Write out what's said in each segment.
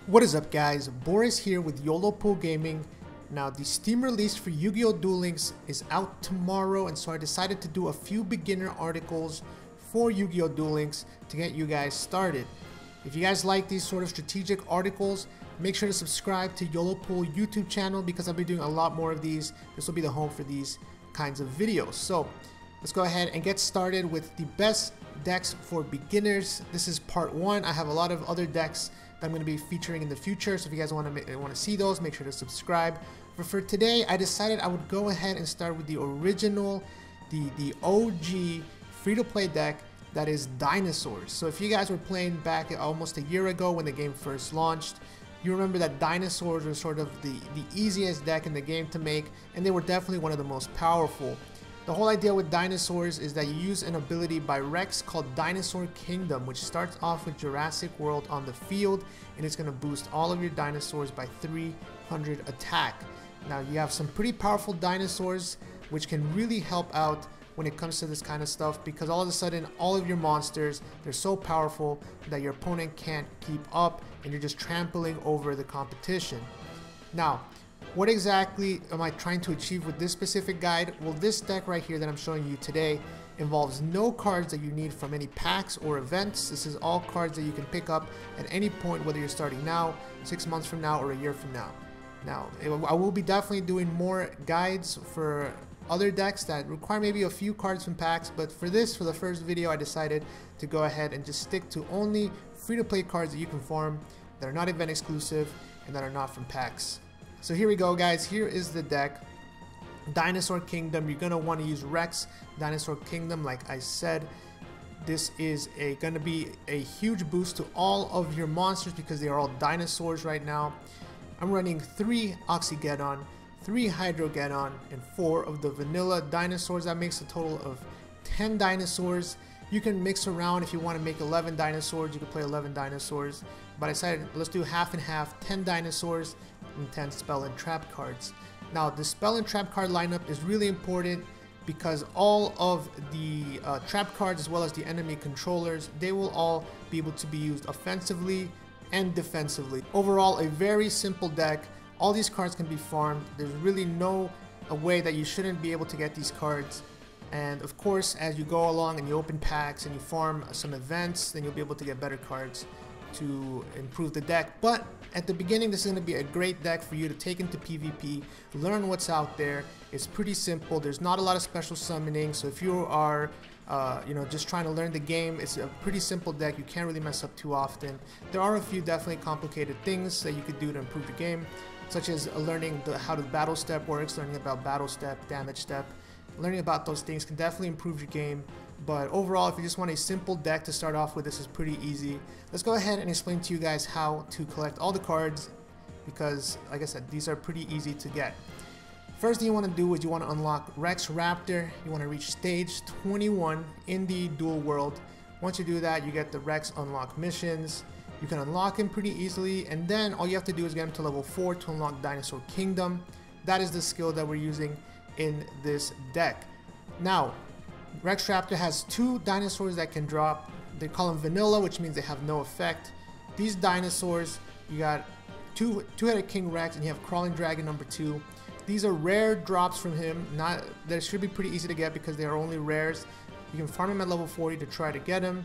What is up, guys? Boris here with YOLO Pool Gaming. Now, the Steam release for Yu-Gi-Oh! Duel Links is out tomorrow, and so I decided to do a few beginner articles for Yu-Gi-Oh! Duel Links to get you guys started. If you guys like these sort of strategic articles, make sure to subscribe to YOLO Pool YouTube channel because I'll be doing a lot more of these. This will be the home for these kinds of videos. So let's go ahead and get started with the best decks for beginners. This is part 1. I have a lot of other decks that I'm going to be featuring in the future, so if you guys want to see those, make sure to subscribe. But for today, I decided I would go ahead and start with the original, the OG free-to-play deck, that is Dinosaurs. So if you guys were playing back almost a year ago when the game first launched, you remember that Dinosaurs were sort of the easiest deck in the game to make, and they were definitely one of the most powerful. The whole idea with Dinosaurs is that you use an ability by Rex called Dinosaur Kingdom, which starts off with Jurassic World on the field, and it's going to boost all of your dinosaurs by 300 attack. Now, you have some pretty powerful dinosaurs, which can really help out when it comes to this kind of stuff, because all of a sudden, all of your monsters, they're so powerful that your opponent can't keep up, and you're just trampling over the competition. Now, what exactly am I trying to achieve with this specific guide? Well, this deck right here that I'm showing you today involves no cards that you need from any packs or events. This is all cards that you can pick up at any point, whether you're starting now, 6 months from now, or a year from now. Now, I will be definitely doing more guides for other decks that require maybe a few cards from packs, but for the first video, I decided to go ahead and just stick to only free-to-play cards that you can farm, that are not event exclusive, and that are not from packs. So here we go, guys. Here is the deck. Dinosaur Kingdom. You're going to want to use Rex Dinosaur Kingdom, like I said. This is going to be a huge boost to all of your monsters because they are all dinosaurs right now. I'm running 3 Oxygeddon, 3 Hydrogeddon, and 4 of the vanilla dinosaurs. That makes a total of 10 dinosaurs. You can mix around. If you want to make 11 dinosaurs, you can play 11 dinosaurs. But I decided let's do half and half, 10 dinosaurs and 10 spell and trap cards. Now, the spell and trap card lineup is really important because all of the trap cards, as well as the enemy controllers, they will all be able to be used offensively and defensively. Overall, a very simple deck. All these cards can be farmed. There's really no way that you shouldn't be able to get these cards. And of course, as you go along and you open packs and you farm some events, then you'll be able to get better cards to improve the deck. But at the beginning, this is going to be a great deck for you to take into PvP, learn what's out there. It's pretty simple. There's not a lot of special summoning, so if you are just trying to learn the game, it's a pretty simple deck. You can't really mess up too often. There are a few definitely complicated things that you could do to improve the game, such as learning how the battle step works, learning about battle step, damage step. Learning about those things can definitely improve your game, but overall, if you just want a simple deck to start off with, this is pretty easy. Let's go ahead and explain to you guys how to collect all the cards, because like I said, these are pretty easy to get. First thing you want to do is you want to unlock Rex Raptor. You want to reach stage 21 in the duel world. Once you do that, you get the Rex unlock missions. You can unlock him pretty easily, and then all you have to do is get him to level 4 to unlock Dinosaur Kingdom. That is the skill that we're using in this deck. Now, Rex Raptor has 2 dinosaurs that can drop. They call them vanilla, which means they have no effect. These dinosaurs, you got two-headed King Rex, and you have Crawling Dragon number 2. These are rare drops from him. They should be pretty easy to get because they are only rares. You can farm him at level 40 to try to get him,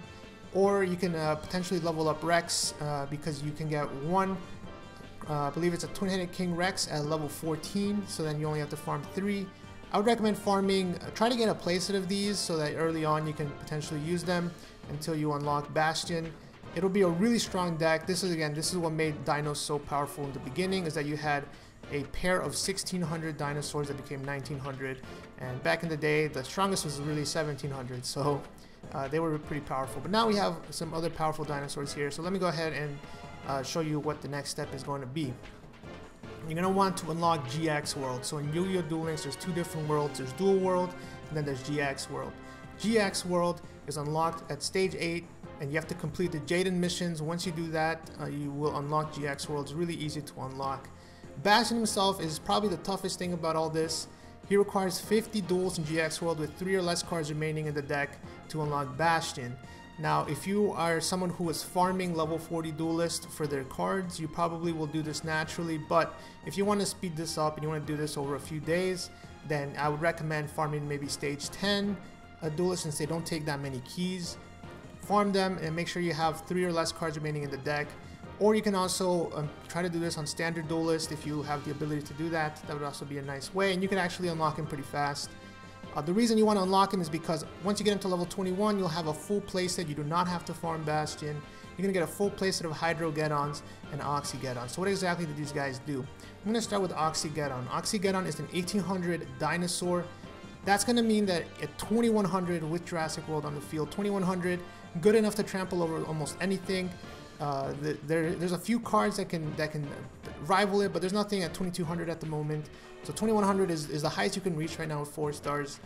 or you can potentially level up Rex because you can get one. I believe it's a twin-headed King Rex at level 14, so then you only have to farm 3. I would recommend farming, try to get a playset of these so that early on you can potentially use them until you unlock Bastion. It'll be a really strong deck. This is what made Dinos so powerful in the beginning, is that you had a pair of 1600 dinosaurs that became 1900, and back in the day the strongest was really 1700, so they were pretty powerful. But now we have some other powerful dinosaurs here, so let me go ahead and show you what the next step is going to be. You're going to want to unlock GX World. So in Yu-Gi-Oh! Duel Links, there's 2 different worlds. There's Duel World, and then there's GX World. GX World is unlocked at stage 8, and you have to complete the Jaden missions. Once you do that, you will unlock GX World. It's really easy to unlock. Bastion himself is probably the toughest thing about all this. He requires 50 duels in GX World with 3 or less cards remaining in the deck to unlock Bastion. Now, if you are someone who is farming level 40 duelist for their cards, you probably will do this naturally, but if you want to speed this up and you want to do this over a few days, then I would recommend farming maybe stage 10 duelist, since they don't take that many keys. Farm them and make sure you have 3 or less cards remaining in the deck. Or you can also try to do this on standard duelist if you have the ability to do that. That would also be a nice way, and you can actually unlock him pretty fast. The reason you want to unlock him is because once you get him to level 21, you'll have a full playset. You do not have to farm Bastion. You're going to get a full playset of Hydro-Geddons and Oxy-Geddons. So what exactly do these guys do? I'm going to start with Oxy-Geddon. Oxy-Geddon is an 1800 Dinosaur. That's going to mean that at 2100 with Jurassic World on the field, 2100, good enough to trample over almost anything. There's a few cards that can rival it, but there's nothing at 2200 at the moment. So 2100 is the highest you can reach right now with 4 stars.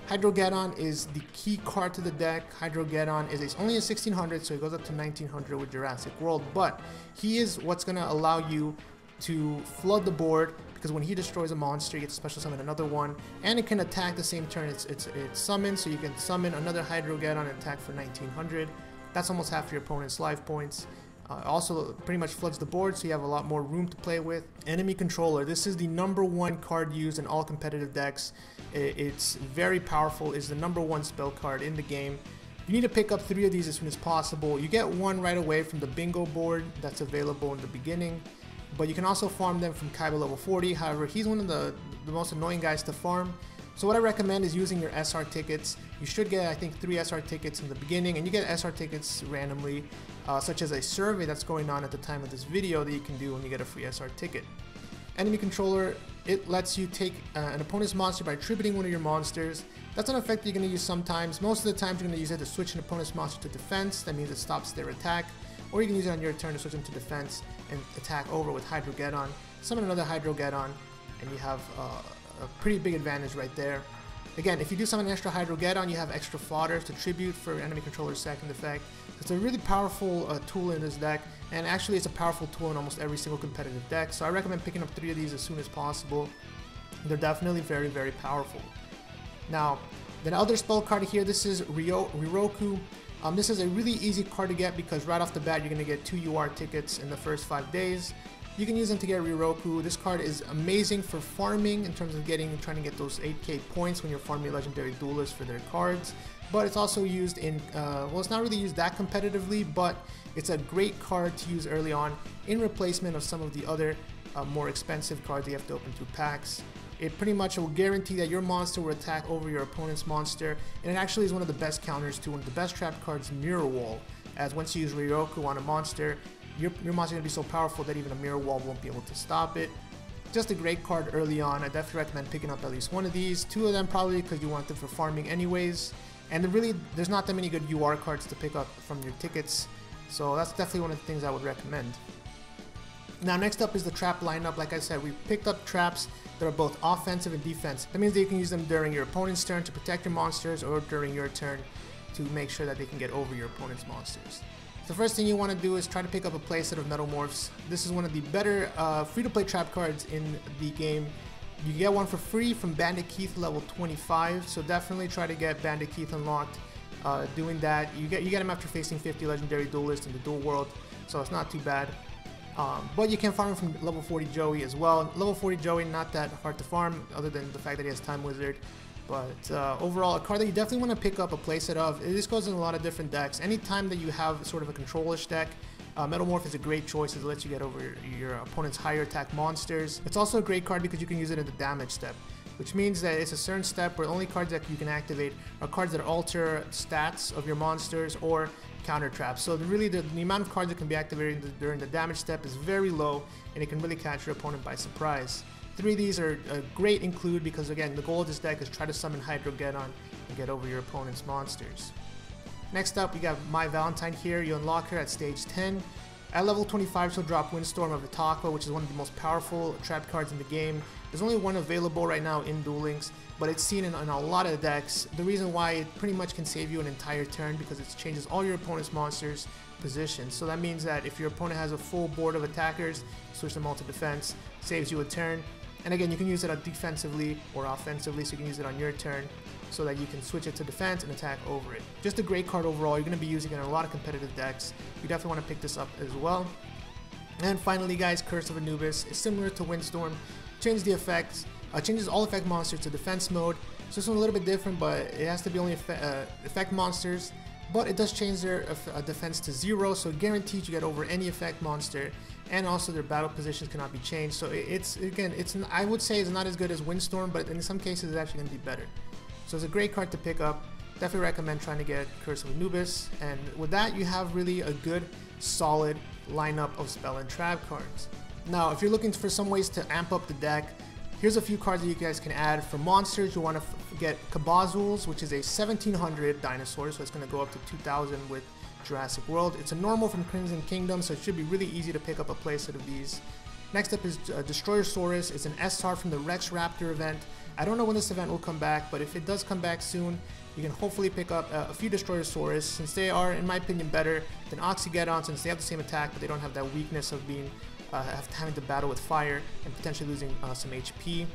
Hydro-Geddon is the key card to the deck. Hydro-Geddon is only a 1600, so it goes up to 1900 with Jurassic World, but he is what's going to allow you to flood the board, because when he destroys a monster, you get to special summon another one, and it can attack the same turn it's summoned, so you can summon another Hydro-Geddon and attack for 1900. That's almost half your opponent's life points. Also pretty much floods the board, so you have a lot more room to play with. Enemy Controller. This is the #1 card used in all competitive decks. It's very powerful. It's the #1 spell card in the game. You need to pick up 3 of these as soon as possible. You get 1 right away from the bingo board that's available in the beginning, but you can also farm them from Kaiba level 40. However, he's one of the most annoying guys to farm. So what I recommend is using your SR tickets. You should get, I think, 3 SR tickets in the beginning, and you get SR tickets randomly, such as a survey that's going on at the time of this video that you can do when you get a free SR ticket. Enemy Controller, it lets you take an opponent's monster by attributing one of your monsters. That's an effect you're going to use sometimes. Most of the times you're going to use it to switch an opponent's monster to defense. That means it stops their attack. Or you can use it on your turn to switch them to defense and attack over with Hydro-Geddon. Summon another Hydro-Geddon, and you have a pretty big advantage right there. Again, if you do summon an extra Hydro-Geddon, you have extra fodder to tribute for Enemy Controller's second effect. It's a really powerful tool in this deck, and actually it's a powerful tool in almost every single competitive deck, so I recommend picking up 3 of these as soon as possible. They're definitely very, very powerful. Now, the other spell card here, this is Riroku. This is a really easy card to get because right off the bat you're going to get 2 UR tickets in the first 5 days. You can use them to get Riroku. This card is amazing for farming in terms of trying to get those 8k points when you're farming legendary duelists for their cards. But it's also used in, well, it's not really used that competitively, but it's a great card to use early on in replacement of some of the other more expensive cards you have to open through packs. It pretty much will guarantee that your monster will attack over your opponent's monster, and it actually is one of the best counters to one of the best trap cards, Mirror Wall, as once you use Riroku on a monster, your monster is going to be so powerful that even a Mirror Wall won't be able to stop it. Just a great card early on. I definitely recommend picking up at least 1 of these, 2 of them probably because you want them for farming anyways. And there's not that many good UR cards to pick up from your tickets, so that's definitely one of the things I would recommend. Now next up is the trap lineup. Like I said, we picked up traps that are both offensive and defensive. That means that you can use them during your opponent's turn to protect your monsters, or during your turn to make sure that they can get over your opponent's monsters. The first thing you want to do is try to pick up a playset of Metamorphs. This is one of the better free-to-play trap cards in the game. You get one for free from Bandit Keith level 25, so definitely try to get Bandit Keith unlocked. Doing that, you get him after facing 50 legendary duelists in the duel world, so it's not too bad. But you can farm him from level 40 Joey as well. Level 40 Joey, not that hard to farm, other than the fact that he has Time Wizard. But overall, a card that you definitely want to pick up a playset of. This goes in a lot of different decks. Anytime that you have sort of a control-ish deck, Metamorph is a great choice as it lets you get over your opponent's higher attack monsters. It's also a great card because you can use it in the damage step, which means that it's a certain step where only cards that you can activate are cards that alter stats of your monsters or counter traps. So really the amount of cards that can be activated during the damage step is very low, and it can really catch your opponent by surprise. 3 of these are a great include because, again, the goal of this deck is try to summon Hydro-Geddon and get over your opponent's monsters. Next up, we got My Valentine here. You unlock her at stage 10. At level 25, she'll drop Windstorm of Itaqua, which is one of the most powerful trap cards in the game. There's only 1 available right now in Duel Links, but it's seen in a lot of decks. The reason why it pretty much can save you an entire turn because it changes all your opponent's monsters' positions. So that means that if your opponent has a full board of attackers, switch them all to defense, saves you a turn. And again, you can use it defensively or offensively, so you can use it on your turn. so that you can switch it to defense and attack over it. Just a great card overall. You're going to be using it in a lot of competitive decks. You definitely want to pick this up as well. And finally guys, Curse of Anubis is similar to Windstorm. Changes the effects, changes all effect monsters to defense mode. So this one's a little bit different, but it has to be only effect monsters. But it does change their defense to 0, so it guarantees you get over any effect monster, and also their battle positions cannot be changed. So I would say it's not as good as Windstorm, but in some cases it's actually going to be better. So it's a great card to pick up. Definitely recommend trying to get Curse of Anubis, and with that you have really a good, solid lineup of spell and trap cards. Now, if you're looking for some ways to amp up the deck, here's a few cards that you guys can add. For monsters, you want to get Kabazuls, which is a 1700 dinosaur, so it's going to go up to 2000 with Jurassic World. It's a normal from Crimson Kingdom, so it should be really easy to pick up a playset of these. Next up is Destroyer-saurus. It's an SR from the Rex Raptor event. I don't know when this event will come back, but if it does come back soon, you can hopefully pick up a few Destroyer-saurus, since they are, in my opinion, better than Oxygeddon, since they have the same attack, but they don't have that weakness of being having to battle with fire and potentially losing some HP.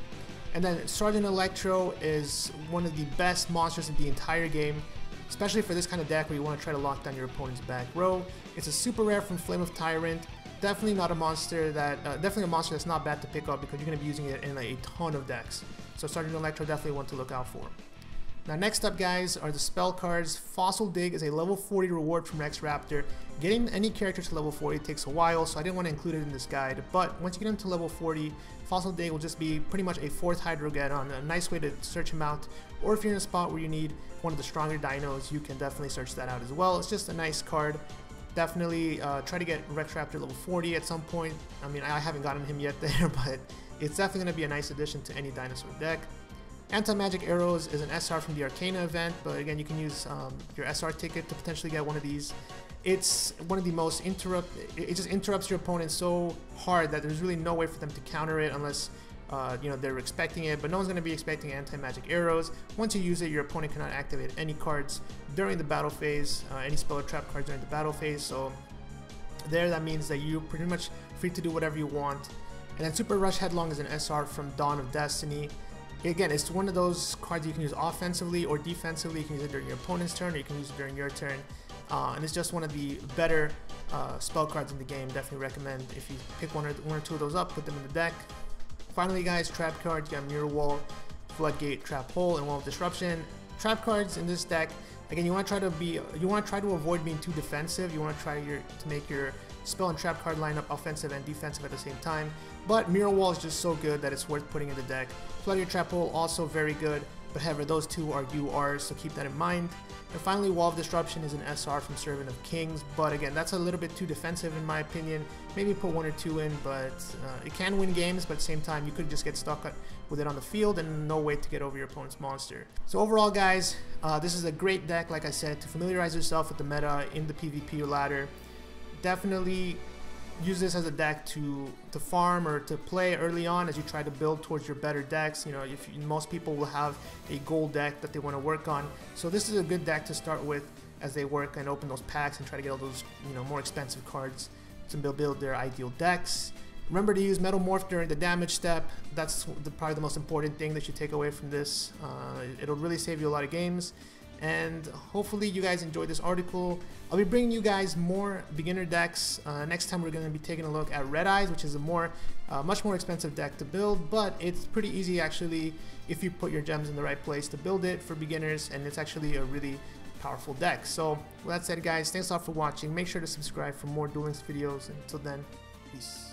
And then Sergeant Electro is one of the best monsters in the entire game, especially for this kind of deck where you want to try to lock down your opponent's back row. It's a super rare from Flame of Tyrant. Definitely not a monster that, definitely a monster that's not bad to pick up because you're going to be using it in a ton of decks. So Sergeant Electro definitely one to look out for. Now next up guys are the spell cards. Fossil Dig is a level 40 reward from Rex Raptor. Getting any character to level 40 takes a while, so I didn't want to include it in this guide, but once you get him to level 40, Fossil Dig will just be pretty much a 4th Hydrogeddon, a nice way to search him out, or if you're in a spot where you need one of the stronger dinos, you can definitely search that out as well. It's just a nice card. Definitely try to get Rex Raptor level 40 at some point. I mean, I haven't gotten him yet there, but it's definitely going to be a nice addition to any dinosaur deck. Anti-Magic Arrows is an SR from the Arcana event, but again, you can use your SR ticket to potentially get one of these. It's one of the most it just interrupts your opponent so hard that there's really no way for them to counter it unless they're expecting it, but no one's going to be expecting Anti-Magic Arrows. Once you use it, your opponent cannot activate any cards during the battle phase, any spell or trap cards during the battle phase, so that means that you're pretty much free to do whatever you want. And then Super Rush Headlong is an SR from Dawn of Destiny. Again, it's one of those cards you can use offensively or defensively. You can use it during your opponent's turn, or you can use it during your turn. And it's just one of the better spell cards in the game. Definitely recommend if you pick one or two of those up, put them in the deck. Finally, guys, trap cards. You got Mirror Wall, Floodgate, Trap Hole, and Wall of Disruption. Trap cards in this deck. Again, you want to try to avoid being too defensive. You want to try to make your spell and trap card lineup offensive and defensive at the same time. But Mirror Wall is just so good that it's worth putting in the deck. Floodgate, Trap Hole also very good, but however, those two are URs, so keep that in mind. And finally, Wall of Disruption is an SR from Servant of Kings, but again, that's a little bit too defensive in my opinion. Maybe put one or two in, but it can win games, but at the same time, you could just get stuck with it on the field and no way to get over your opponent's monster. So overall, guys, this is a great deck, like I said, to familiarize yourself with the meta in the PvP ladder. Definitely use this as a deck to farm or to play early on as you try to build towards your better decks. Most people will have a gold deck that they want to work on, so this is a good deck to start with as they work and open those packs and try to get all those more expensive cards to build their ideal decks. Remember to use Metal Morph during the damage step. That's probably the most important thing that you take away from this. It'll really save you a lot of games. And hopefully you guys enjoyed this article. I'll be bringing you guys more beginner decks. Next time we're going to be taking a look at Red Eyes, which is a much more expensive deck to build, but it's pretty easy actually if you put your gems in the right place to build it for beginners, and it's actually a really powerful deck. So with that said, guys, thanks a lot for watching. Make sure to subscribe for more Duel Links videos. Until then, peace.